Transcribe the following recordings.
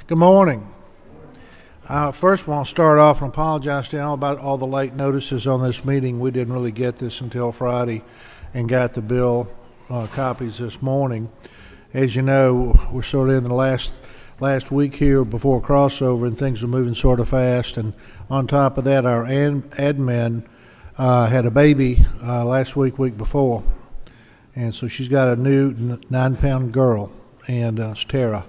Good morning. First, I want to start off and apologize to y'all about all the late notices on this meeting. We didn't really get this until Friday and got the bill copies this morning. As you know, we're sort of in the last week here before crossover, and things are moving sort of fast. And on top of that, our admin had a baby last week before. And so she's got a new 9-pound girl, and it's Tara.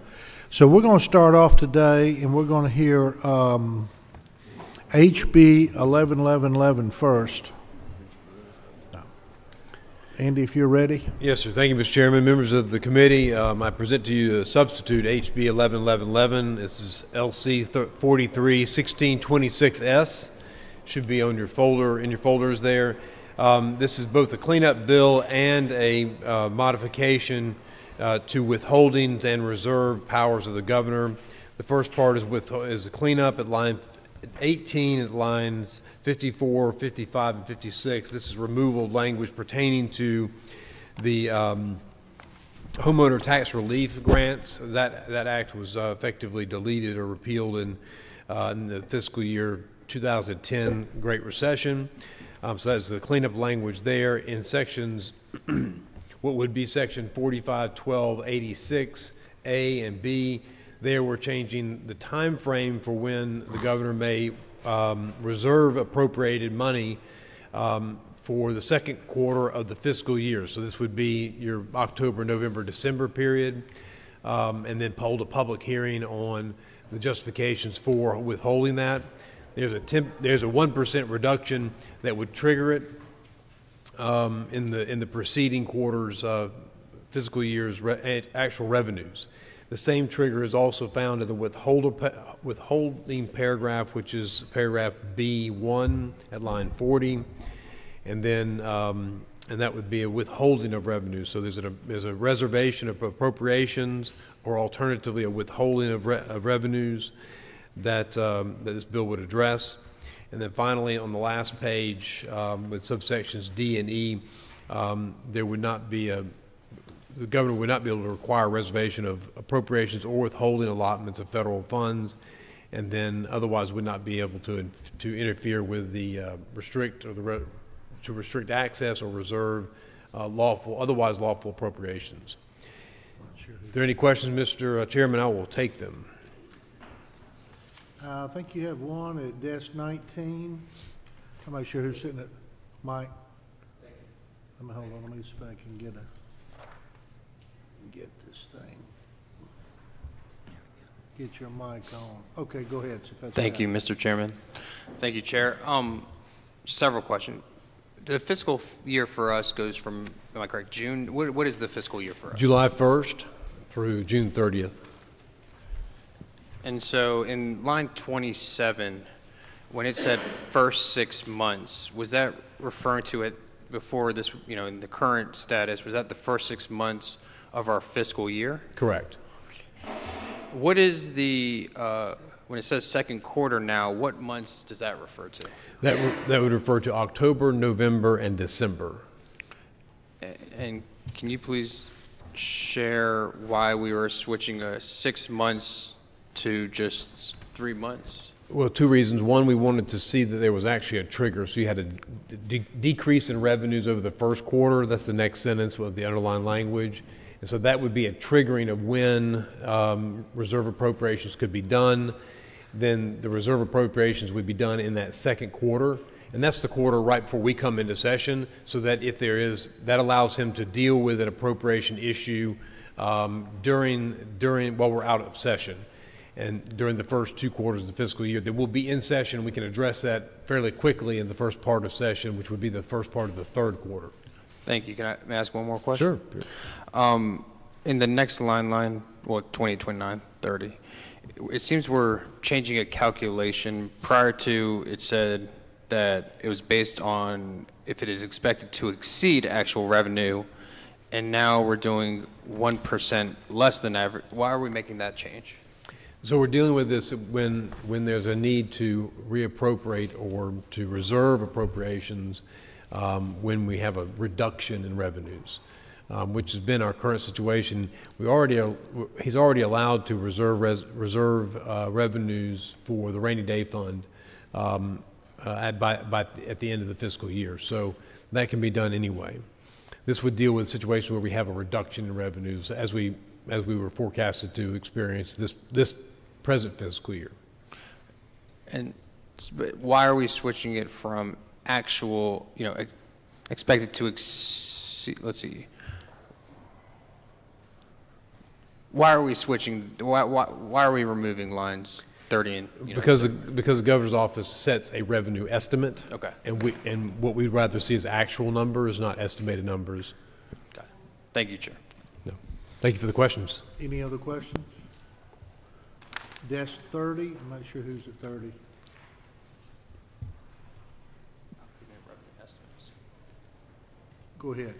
So we're going to start off today, and we're going to hear HB 1111 first. Andy, if you're ready. Yes, sir. Thank you, Mr. Chairman. Members of the committee, I present to you a substitute HB 1111. This is LC 431626S. Should be on your folder, in your folders there. This is both a cleanup bill and a modification to withholdings and reserve powers of the governor. The first part is a cleanup at line 18 at lines 54, 55, and 56. This is removal of language pertaining to the homeowner tax relief grants. That act was effectively deleted or repealed in the fiscal year 2010 Great Recession. So that's the cleanup language there in sections what would be section 451286A and B. There we're changing the time frame for when the governor may reserve appropriated money for the second quarter of the fiscal year. So this would be your October, November, December period, and then hold a public hearing on the justifications for withholding that. There's a 1% reduction that would trigger it in the preceding quarter's fiscal year's actual revenues. The same trigger is also found in the withholding paragraph, which is paragraph B1 at line 40, and then and that would be a withholding of revenue. So there's a reservation of appropriations, or alternatively a withholding of revenues that this bill would address. And then finally, on the last page, with subsections D and E, there would not be the governor would not be able to require reservation of appropriations or withholding allotments of federal funds, and then otherwise would not be able to interfere with the restrict access or reserve otherwise lawful appropriations. If there are any questions, Mr. Chairman, I will take them. I think you have one at desk 19. I'm not sure who's sitting at Mike. Let me hold on. Let me see if I can get this thing. Get your mic on. Okay, go ahead. Thank you, Mr. Chairman. Thank you, Chair. Several questions. The fiscal year for us goes from, am I correct, June? What is the fiscal year for us? July 1st through June 30th. And so in line 27, when it said first 6 months, was that referring to it before this, in the current status, was that the first 6 months of our fiscal year? Correct. What is the, when it says second quarter now, what months does that refer to? That would refer to October, November, and December. And can you please share why we were switching 6 months to just 3 months? Well, two reasons. One, we wanted to see that there was actually a trigger. So you had a decrease in revenues over the first quarter. That's the next sentence with the underlying language. And so that would be a triggering of when reserve appropriations could be done. Then the reserve appropriations would be done in that second quarter. And that's the quarter right before we come into session, so that if there is, that allows him to deal with an appropriation issue during while we're out of session. And during the first 2 quarters of the fiscal year, that we'll be in session. We can address that fairly quickly in the first part of session, which would be the first part of the third quarter. Thank you. May I ask one more question? Sure. In the next line, well, 20, 29, 30, it seems we're changing a calculation. Prior to, it said that it was based on if it is expected to exceed actual revenue, and now we're doing 1% less than average. Why are we making that change? So we're dealing with this when there's a need to reappropriate or to reserve appropriations when we have a reduction in revenues. which has been our current situation. He's already allowed to reserve revenues for the rainy day fund at the end of the fiscal year. So that can be done anyway. This would deal with a situation where we have a reduction in revenues as we were forecasted to experience this present fiscal year. And but why are we switching it from actual, expected to exceed, let's see. Why are we switching, why are we removing lines 30 and, Because the governor's office sets a revenue estimate. Okay. And what we'd rather see is actual numbers, not estimated numbers. Got it. Thank you, Chair. No. Thank you for the questions. Any other questions? Desk 30, I'm not sure who's at 30. Go ahead.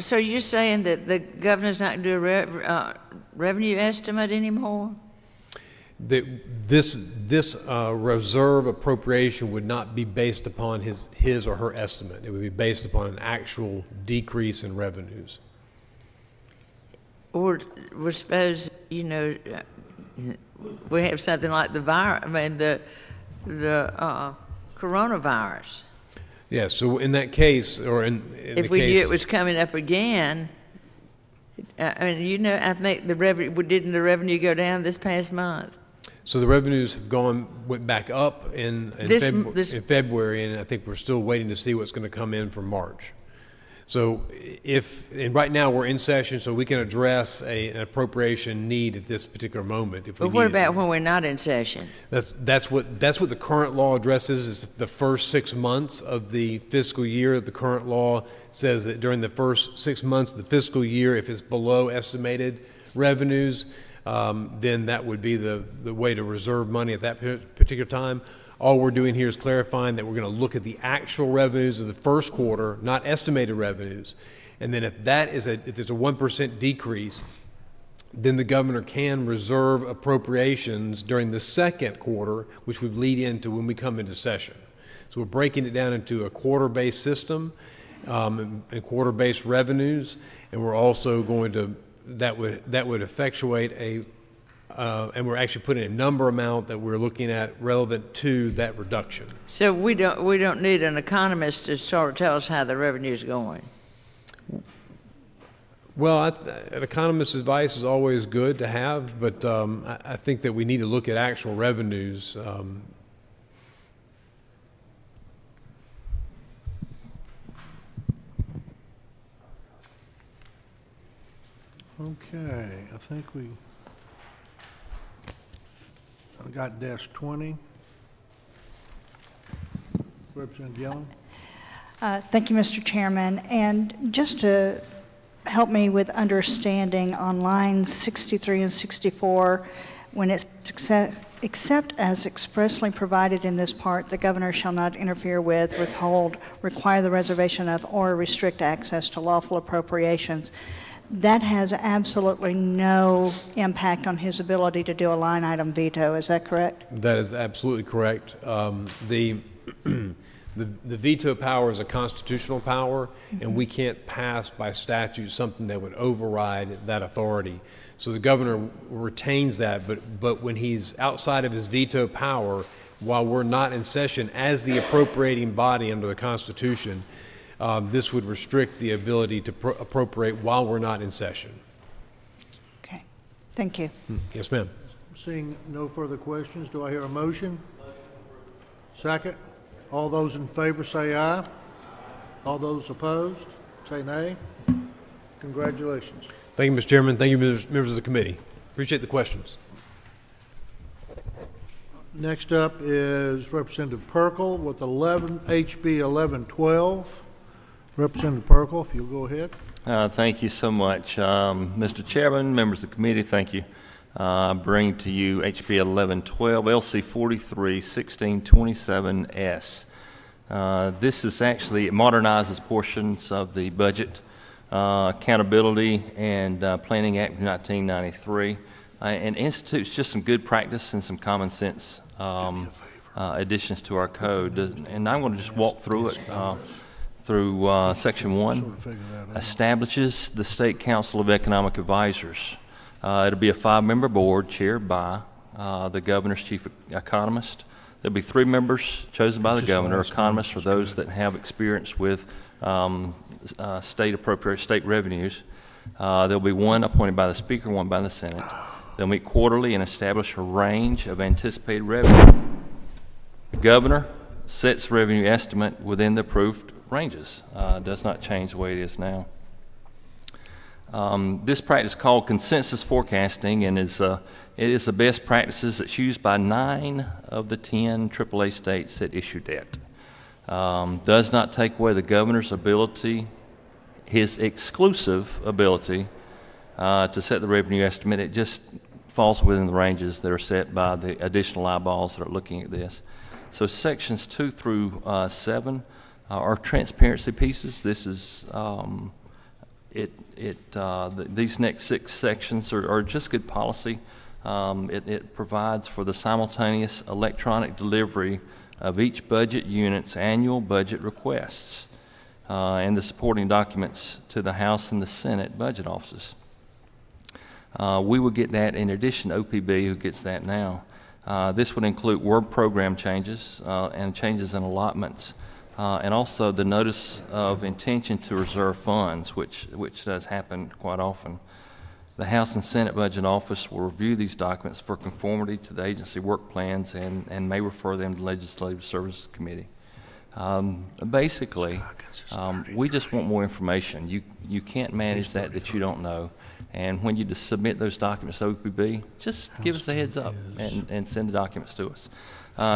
So you're saying that the governor's not going to do a revenue estimate anymore? This reserve appropriation would not be based upon his or her estimate. It would be based upon an actual decrease in revenues. Or we're supposed, we have something like the coronavirus. Yeah, so in that case, or if we knew it was coming up again, I think didn't the revenue go down this past month? So the revenues have went back up in February, and I think we're still waiting to see what's going to come in for March. So and right now we're in session, so we can address an appropriation need at this particular moment. But what about when we're not in session? That's what the current law addresses, is the first 6 months of the fiscal year. The current law says that during the first 6 months of the fiscal year, if it's below estimated revenues, then that would be the way to reserve money at that particular time. All we're doing here is clarifying that we're going to look at the actual revenues of the first quarter, not estimated revenues. And then if there's a 1% decrease, then the governor can reserve appropriations during the second quarter, which would lead into when we come into session. So we're breaking it down into a quarter-based system and quarter-based revenues, and we're also going to that would effectuate and we're actually putting a number amount that we're looking at relevant to that reduction. So we don't need an economist to sort of tell us how the revenue is going. Well, an economist's advice is always good to have, but I think that we need to look at actual revenues. Okay, I think we got desk 20. Representative Yellen. Thank you, Mr. Chairman. And just to help me with understanding on lines 63 and 64, when it's except as expressly provided in this part, the governor shall not interfere with, withhold, require the reservation of, or restrict access to lawful appropriations. That has absolutely no impact on his ability to do a line item veto. Is that correct? That is absolutely correct. The veto power is a constitutional power, and we can't pass by statute something that would override that authority. So the governor retains that, but when he's outside of his veto power, while we're not in session as the appropriating body under the Constitution, this would restrict the ability to appropriate while we're not in session. Okay. Thank you. Yes, ma'am. Seeing no further questions, do I hear a motion? Second. All those in favor say aye. All those opposed say nay. Congratulations. Thank you, Mr. Chairman. Thank you, members of the committee. Appreciate the questions. Next up is Representative Perkle with HB 1112. Representative Perkle, if you'll go ahead. Thank you so much. Mr. Chairman, members of the committee, thank you. I bring to you HB 1112, LC 43-1627S. This is actually, it modernizes portions of the Budget Accountability and Planning Act of 1993 and institutes just some good practice and some common sense additions to our code. And I'm going to just walk through it through Section 1 Sort of figure that out. establishes the State Council of Economic Advisors. It'll be a 5-member board chaired by the governor's chief economist. There'll be 3 members chosen by the Just governor. last Economists name are is those good. that have experience with state revenues. There'll be 1 appointed by the Speaker, 1 by the Senate. They'll meet quarterly and establish a range of anticipated revenue. The governor sets revenue estimate within the approved ranges. Does not change the way it is now. This practice is called consensus forecasting and it is the best practices that's used by 9 of the 10 AAA states that issue debt. Does not take away the governor's ability, his exclusive ability to set the revenue estimate. It just falls within the ranges that are set by the additional eyeballs that are looking at this. So sections 2 through 7 are transparency pieces. This is these next 6 sections are just good policy. It provides for the simultaneous electronic delivery of each budget unit's annual budget requests and the supporting documents to the House and the Senate budget offices. We will get that in addition to OPB, who gets that now. This would include word program changes and changes in allotments, and also the notice of intention to reserve funds, which does happen quite often. The House and Senate Budget Office will review these documents for conformity to the agency work plans and may refer them to Legislative Services Committee. Basically, we just want more information. You can't manage that you don't know. And when you just submit those documents to OPB, just give us a heads up and send the documents to us.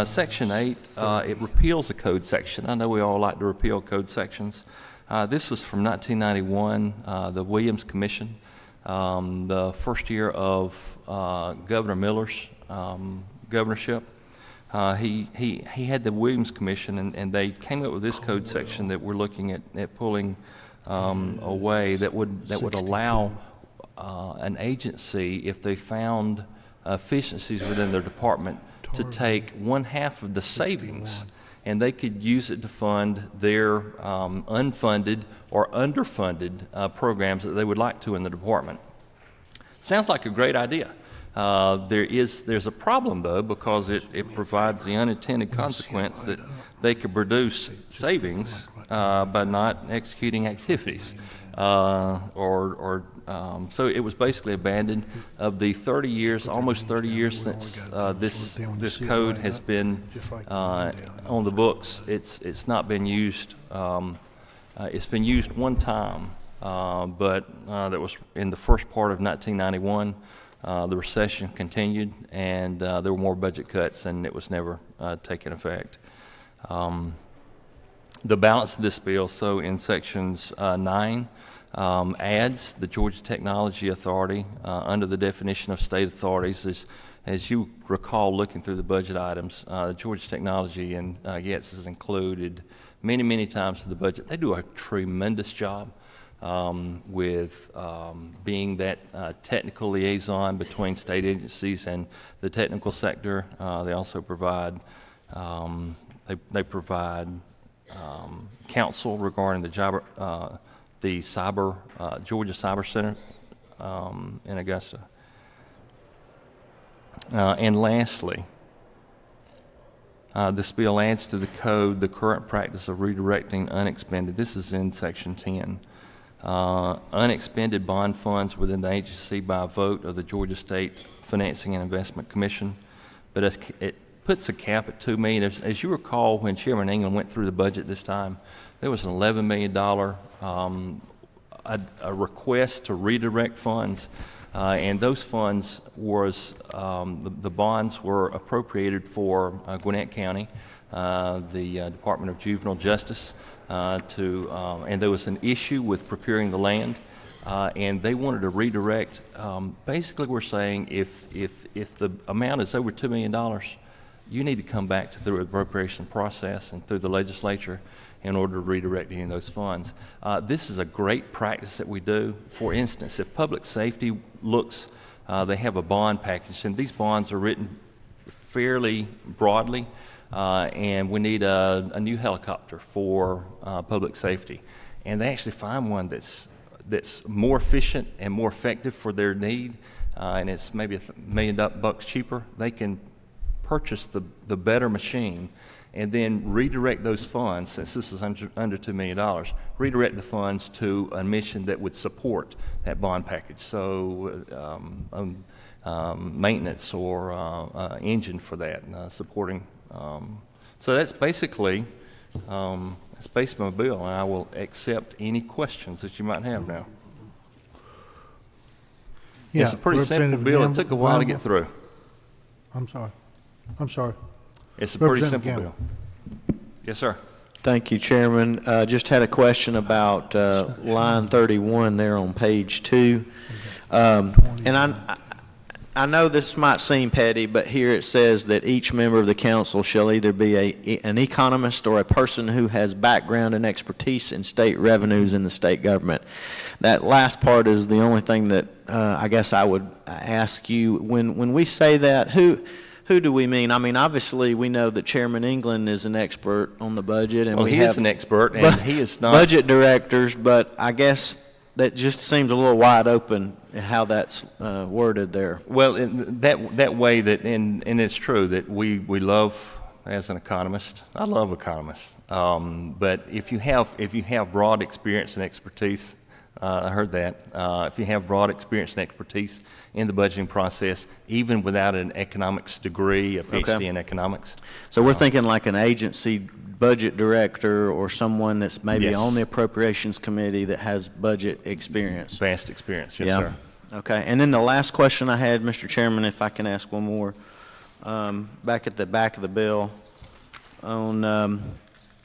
Section 8, it repeals a code section. I know we all like to repeal code sections. This was from 1991, the Williams Commission, the first year of Governor Miller's governorship. He had the Williams Commission, and they came up with this code section that we're looking at pulling away that would allow an agency, if they found efficiencies within their department, to take 1/2 of the savings, and they could use it to fund their unfunded or underfunded programs that they would like to in the department. Sounds like a great idea. There's a problem, though, because it provides the unintended consequence that they could produce savings by not executing activities. So it was basically abandoned. Of the 30 years, almost 30 years since this code has been on the books, it's not been used. It's been used 1 time, but that was in the first part of 1991. The recession continued, and there were more budget cuts, and it was never taken effect. The balance of this bill, so in sections 9, adds the Georgia Technology Authority under the definition of state authorities. As you recall, looking through the budget items, Georgia Technology and GETS is included many times in the budget. They do a tremendous job with being that technical liaison between state agencies and the technical sector. They also provide counsel regarding the Georgia Cyber Center in Augusta. And lastly, this bill adds to the code the current practice of redirecting unexpended. This is in section 10. Unexpended bond funds within the agency by a vote of the Georgia State Financing and Investment Commission, but it puts a cap at $2 million. As you recall, when Chairman England went through the budget this time, there was an $11 million a request to redirect funds, and those funds was the bonds were appropriated for Gwinnett County, the Department of Juvenile Justice, and there was an issue with procuring the land, and they wanted to redirect. Basically, we're saying if the amount is over $2 million, you need to come back to the appropriation process and through the legislature in order to redirect any of those funds. This is a great practice that we do. For instance, if public safety looks, they have a bond package, and these bonds are written fairly broadly. and we need a new helicopter for public safety. And they actually find one that's more efficient and more effective for their need, and it's maybe $1 million cheaper. They can purchase the better machine and then redirect those funds, since this is under $2 million, redirect the funds to a mission that would support that bond package. So maintenance or engine for that, supporting. So that's basically, it's based on my bill, and I will accept any questions that you might have now. Yeah, it's a pretty simple bill. It took a while to get through. I'm sorry. It's a pretty simple bill. Yes, sir. Thank you, Chairman. Just had a question about line 31 there on page 2. And I know this might seem petty, but here it says that each member of the council shall either be an economist or a person who has background and expertise in state revenues in the state government. That last part is the only thing that I guess I would ask you. When we say that, who do we mean? I mean, obviously, we know that Chairman England is an expert on the budget. And well, he is an expert, and he is not. Budget directors, but I guess that just seems a little wide open how that's worded there. Well, that way that, and it's true that we love, as an economist, I love economists. But if you have broad experience and expertise, I heard that. If you have broad experience and expertise in the budgeting process, even without an economics degree, a PhD in economics. So we're thinking like an agency budget director or someone that's maybe Yes. on the appropriations committee that has budget experience. Vast experience, yes, sir. Okay. And then the last question I had, Mr. Chairman, if I can ask one more, back at the back of the bill on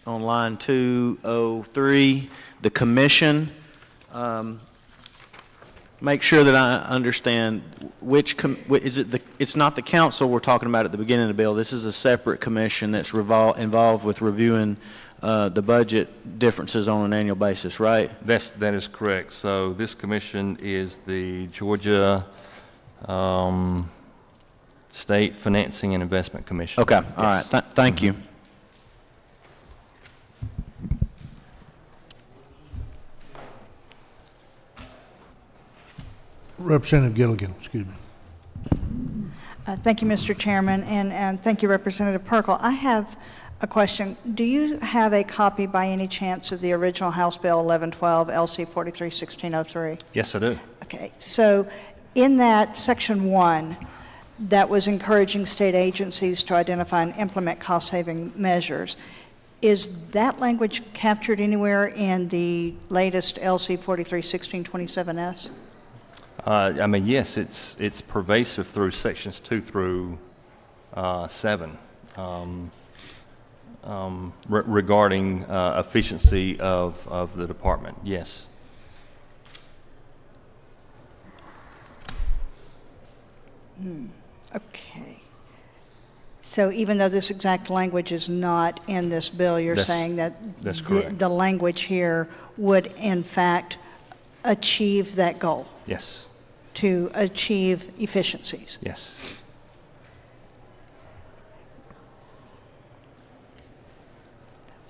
line 203, the commission. Make sure that I understand is it it's not the council we're talking about at the beginning of the bill. This is a separate commission that's involved with reviewing the budget differences on an annual basis, right? That is correct. So this commission is the Georgia State Financing and Investment Commission. Okay. Yes. All right. Thank you. Representative Gilligan, excuse me. Thank you, Mr. Chairman, and thank you, Representative Perkle. I have a question. Do you have a copy by any chance of the original House Bill 1112 LC 43-1603? Yes, I do. Okay, so in that section 1, that was encouraging state agencies to identify and implement cost-saving measures. Is that language captured anywhere in the latest LC 43-1627S? I mean, yes, it's pervasive through sections 2 through 7 regarding efficiency of the department. Yes. Okay. So even though this exact language is not in this bill, you're saying that that's correct. The language here would, in fact, achieve that goal? Yes. To achieve efficiencies? Yes.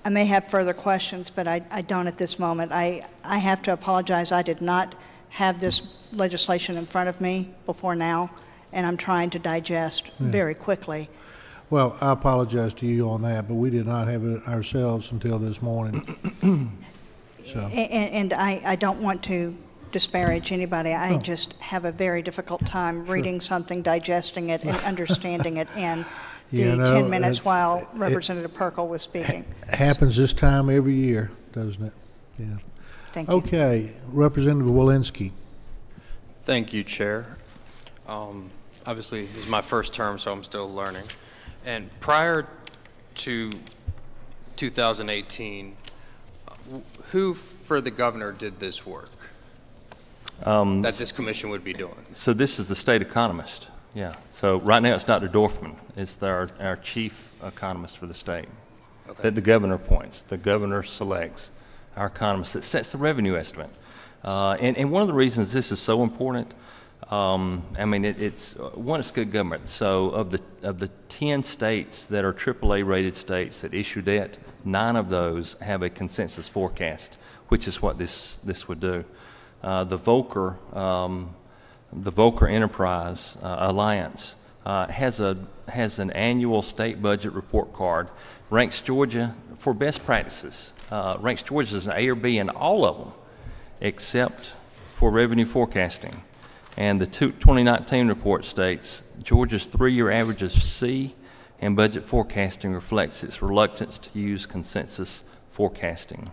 I may have further questions, but I don't at this moment. I have to apologize. I did not have this legislation in front of me before now, and I'm trying to digest very quickly. Well, I apologize to you on that, but we did not have it ourselves until this morning. So. And I don't want to disparage anybody. I just have a very difficult time reading something, digesting it, and understanding it in the 10 minutes while Representative Perkle was speaking. It happens this time every year, doesn't it? Yeah. Thank you. Okay, Representative Walensky. Thank you, Chair. Obviously, this is my first term, so I'm still learning. And prior to 2018, who for the governor did this work that this commission would be doing? So this is the state economist. Yeah. So right now it's Dr. Dorfman. It's our chief economist for the state that the governor appoints. The governor selects our economist that sets the revenue estimate. And one of the reasons this is so important, I mean, it's good government. So of the 10 states that are AAA rated states that issue debt, 9 of those have a consensus forecast, which is what this would do. The Volcker Enterprise Alliance has an annual state budget report card, ranks Georgia for best practices, ranks Georgia as an A or B in all of them, except for revenue forecasting. And the 2019 report states Georgia's 3-year average of C and budget forecasting reflects its reluctance to use consensus forecasting.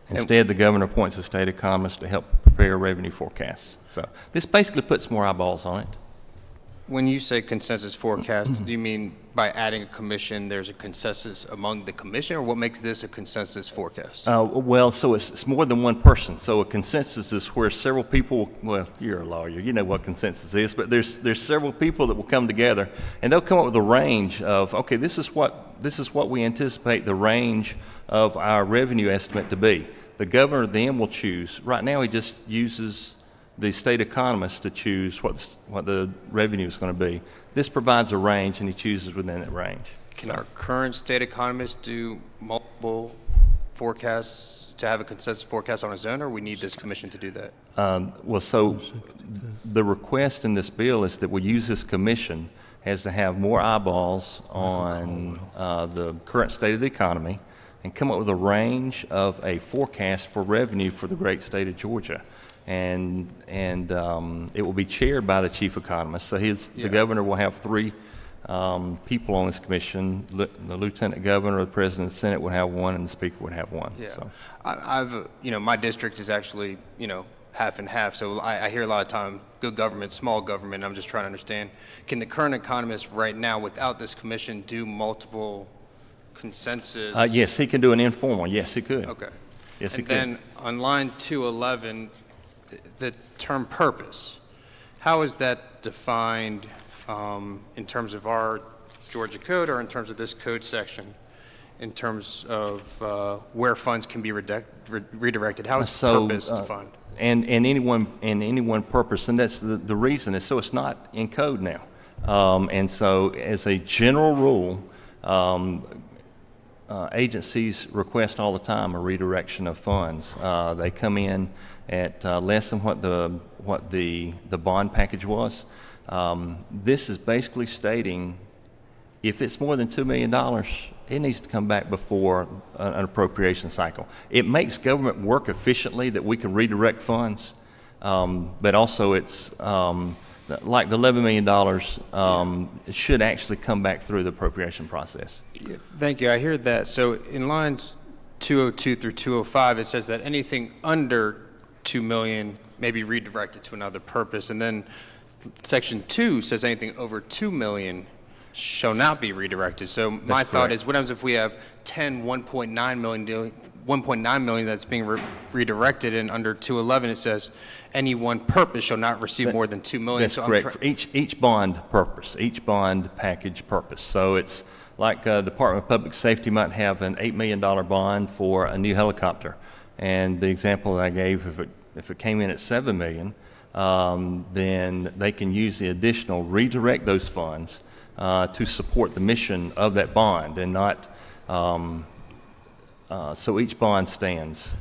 Instead, the governor appoints a state economist to help prepare revenue forecasts. So this basically puts more eyeballs on it. When you say consensus forecast, do you mean by adding a commission, there's a consensus among the commission, or what makes this a consensus forecast? Well, so it's more than one person. So a consensus is where several people, well, you're a lawyer, you know what consensus is, but there's several people that will come together, and they'll come up with a range of, okay, this is what we anticipate the range of our revenue estimate to be. The governor then will choose. Right now, he just uses the state economist to choose what the revenue is going to be. This provides a range, and he chooses within that range. Can our current state economist do multiple forecasts to have a consensus forecast on his own, or we need this commission to do that? Well, so the request in this bill is that we use this commission as to have more eyeballs on the current state of the economy and come up with a range of a forecast for revenue for the great state of Georgia. And it will be chaired by the chief economist. So the governor will have 3 people on this commission. The lieutenant governor, the president of the Senate would have 1, and the speaker would have 1. Yeah. So. I've my district is actually, half and half. So I hear a lot of time, good government, small government. I'm just trying to understand, can the current economist right now, without this commission, do multiple consensus? Yes, he can do an informal. Yes, he could. Okay. Yes, he and could. then on line 211, the term purpose, how is that defined in terms of our Georgia code, or in terms of this code section, in terms of where funds can be redirected? How is purpose defined? And any one purpose, and that's the reason is so it's not in code now. And so as a general rule, agencies request all the time a redirection of funds. They come in at less than what the bond package was. This is basically stating if it's more than $2 million, it needs to come back before an appropriation cycle. It makes government work efficiently that we can redirect funds, but also it's like the $11 million it should actually come back through the appropriation process. Yeah, thank you. I hear that. So in lines 202 through 205, it says that anything under $2 million may be redirected to another purpose, and then section 2 says anything over $2 million shall not be redirected. So my thought is, what happens if we have 10 1.9 million that's being redirected, and under 211 it says any one purpose shall not receive more than $2 million? That's correct. For each bond purpose, each bond package purpose. So it's like Department of Public Safety might have an $8 million bond for a new helicopter, and the example that I gave, if it came in at $7 million, then they can use the additional, redirect those funds to support the mission of that bond, and not so each bond stands.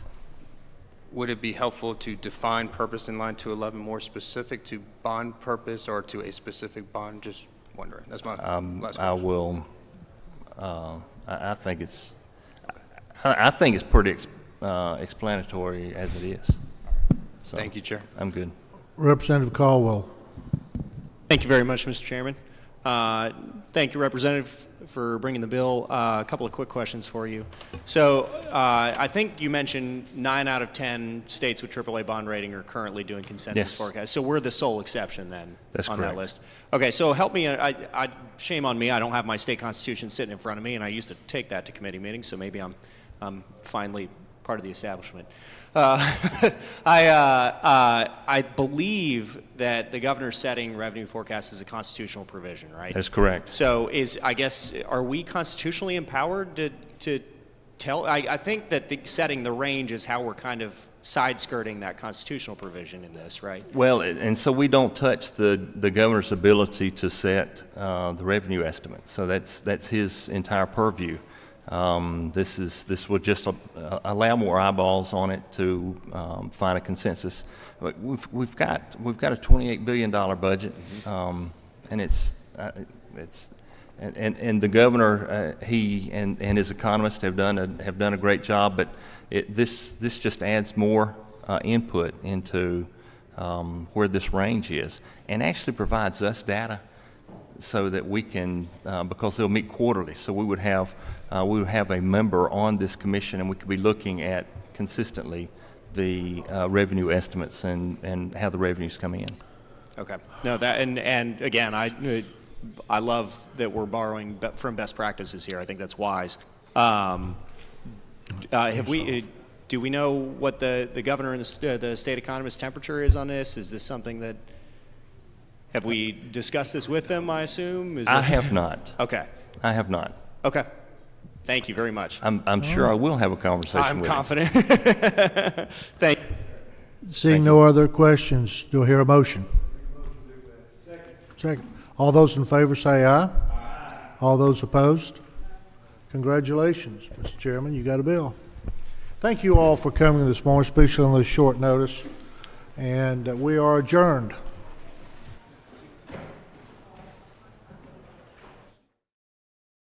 Would it be helpful to define purpose in line 211 more specific to bond purpose or to a specific bond? Just wondering. That's my last question. I will. I think it's pretty explanatory as it is. So, thank you, Chair. I'm good. Representative Caldwell. Thank you very much, Mr. Chairman. Thank you, Representative, for bringing the bill. A couple of quick questions for you. So I think you mentioned 9 out of 10 states with AAA bond rating are currently doing consensus forecasts. So we're the sole exception then on that list. Okay, so help me. Shame on me. I don't have my state constitution sitting in front of me, and I used to take that to committee meetings, so maybe I'm finally part of the establishment. I believe that the governor's setting revenue forecast is a constitutional provision, right? That's correct. So are we constitutionally empowered to I think that setting the range is how we're kind of side-skirting that constitutional provision in this, right? Well, and so we don't touch the governor's ability to set the revenue estimate. So that's his entire purview. This will just allow more eyeballs on it to find a consensus. We've got a $28 billion budget, and and the governor, he and his economists have done a great job. But this just adds more input into where this range is, and actually provides us data so that we can, because they'll meet quarterly, so we would have a member on this commission, and we could be looking at consistently the revenue estimates and how the revenues come in. Okay. No, that and again, I love that we're borrowing from best practices here. I think that's wise. Do we know what the governor and the state economist temperature is on this? Is this something that, have we discussed this with them, I assume? I have not. Okay. I have not. Okay. Thank you very much. I'm sure I will have a conversation with him. I'm confident. Thank you. Seeing no other questions, do I hear a motion? Second. All those in favor say aye. Aye. All those opposed? Congratulations, Mr. Chairman, you got a bill. Thank you all for coming this morning, especially on this short notice, and we are adjourned.